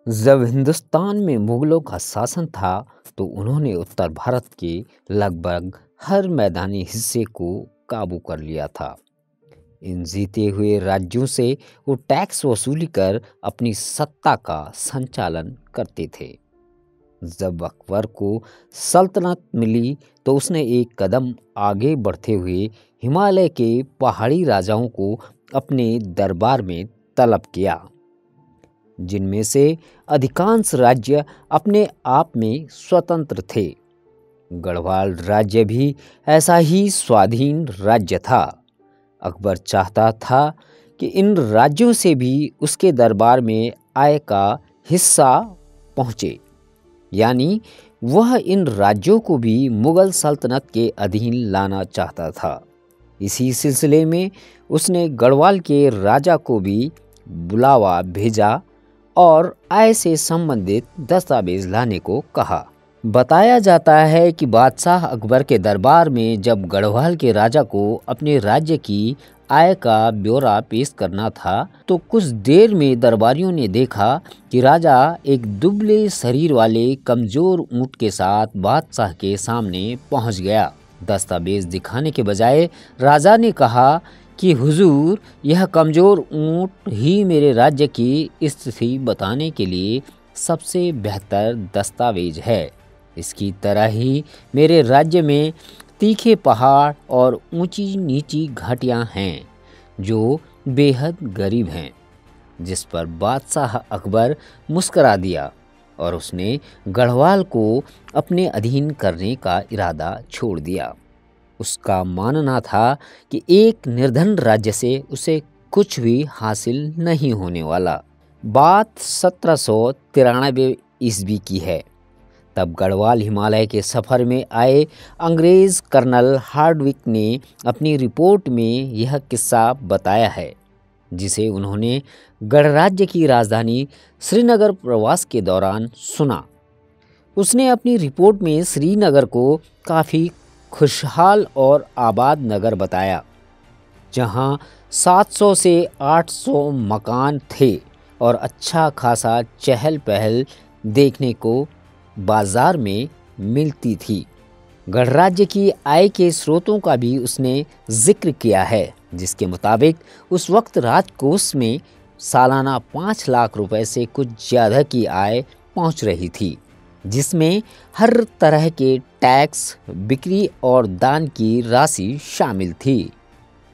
जब हिंदुस्तान में मुगलों का शासन था तो उन्होंने उत्तर भारत के लगभग हर मैदानी हिस्से को काबू कर लिया था। इन जीते हुए राज्यों से वो टैक्स वसूली कर अपनी सत्ता का संचालन करते थे। जब अकबर को सल्तनत मिली तो उसने एक कदम आगे बढ़ते हुए हिमालय के पहाड़ी राजाओं को अपने दरबार में तलब किया, जिनमें से अधिकांश राज्य अपने आप में स्वतंत्र थे। गढ़वाल राज्य भी ऐसा ही स्वाधीन राज्य था। अकबर चाहता था कि इन राज्यों से भी उसके दरबार में आय का हिस्सा पहुँचे, यानी वह इन राज्यों को भी मुगल सल्तनत के अधीन लाना चाहता था। इसी सिलसिले में उसने गढ़वाल के राजा को भी बुलावा भेजा और आय से संबंधित दस्तावेज लाने को कहा। बताया जाता है कि बादशाह अकबर के दरबार में जब गढ़वाल के राजा को अपने राज्य की आय का ब्यौरा पेश करना था तो कुछ देर में दरबारियों ने देखा कि राजा एक दुबले शरीर वाले कमजोर ऊंट के साथ बादशाह के सामने पहुंच गया। दस्तावेज दिखाने के बजाय राजा ने कहा कि हुजूर, यह कमजोर ऊंट ही मेरे राज्य की स्थिति बताने के लिए सबसे बेहतर दस्तावेज है। इसकी तरह ही मेरे राज्य में तीखे पहाड़ और ऊंची नीची घाटियां हैं जो बेहद गरीब हैं। जिस पर बादशाह अकबर मुस्करा दिया और उसने गढ़वाल को अपने अधीन करने का इरादा छोड़ दिया। उसका मानना था कि एक निर्धन राज्य से उसे कुछ भी हासिल नहीं होने वाला। बात 1793 ईस्वी की है। तब गढ़वाल हिमालय के सफ़र में आए अंग्रेज़ कर्नल हार्डविक ने अपनी रिपोर्ट में यह किस्सा बताया है, जिसे उन्होंने गणराज्य की राजधानी श्रीनगर प्रवास के दौरान सुना। उसने अपनी रिपोर्ट में श्रीनगर को काफ़ी खुशहाल और आबाद नगर बताया, जहां 700 से 800 मकान थे और अच्छा खासा चहल पहल देखने को बाजार में मिलती थी। गणराज्य की आय के स्रोतों का भी उसने जिक्र किया है, जिसके मुताबिक उस वक्त राजकोष में सालाना 5 लाख रुपए से कुछ ज़्यादा की आय पहुंच रही थी, जिसमें हर तरह के टैक्स, बिक्री और दान की राशि शामिल थी।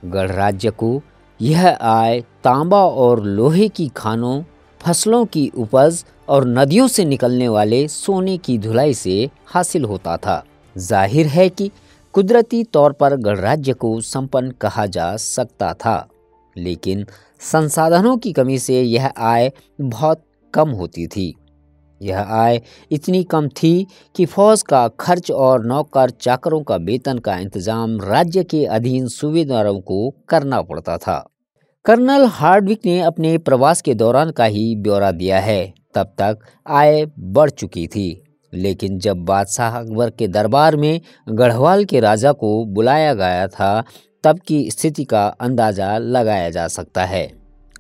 गणराज्य को यह आय तांबा और लोहे की खानों, फसलों की उपज और नदियों से निकलने वाले सोने की धुलाई से हासिल होता था। जाहिर है कि कुदरती तौर पर गणराज्य को संपन्न कहा जा सकता था, लेकिन संसाधनों की कमी से यह आय बहुत कम होती थी। यह आय इतनी कम थी कि फौज का खर्च और नौकर चाकरों का वेतन का इंतजाम राज्य के अधीन सूबेदारों को करना पड़ता था। कर्नल हार्डविक ने अपने प्रवास के दौरान का ही ब्यौरा दिया है। तब तक आय बढ़ चुकी थी, लेकिन जब बादशाह अकबर के दरबार में गढ़वाल के राजा को बुलाया गया था तब की स्थिति का अंदाज़ा लगाया जा सकता है।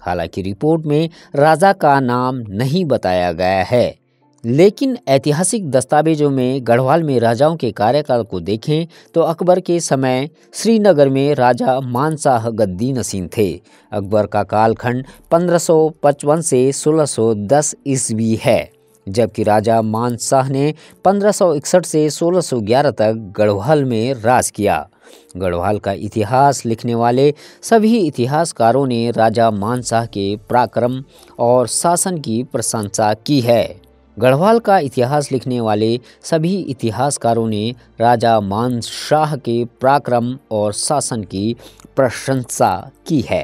हालांकि रिपोर्ट में राजा का नाम नहीं बताया गया है, लेकिन ऐतिहासिक दस्तावेजों में गढ़वाल में राजाओं के कार्यकाल को देखें तो अकबर के समय श्रीनगर में राजा मानशाह गद्दी नशीन थे। अकबर का कालखंड 1555 से 1610 ईस्वी है, जबकि राजा मानशाह ने 1561 से 1611 तक गढ़वाल में राज किया। गढ़वाल का इतिहास लिखने वाले सभी इतिहासकारों ने राजा मानशाह के पराक्रम और शासन की प्रशंसा की है। गढ़वाल का इतिहास लिखने वाले सभी इतिहासकारों ने राजा मानशाह के पराक्रम और शासन की प्रशंसा की है।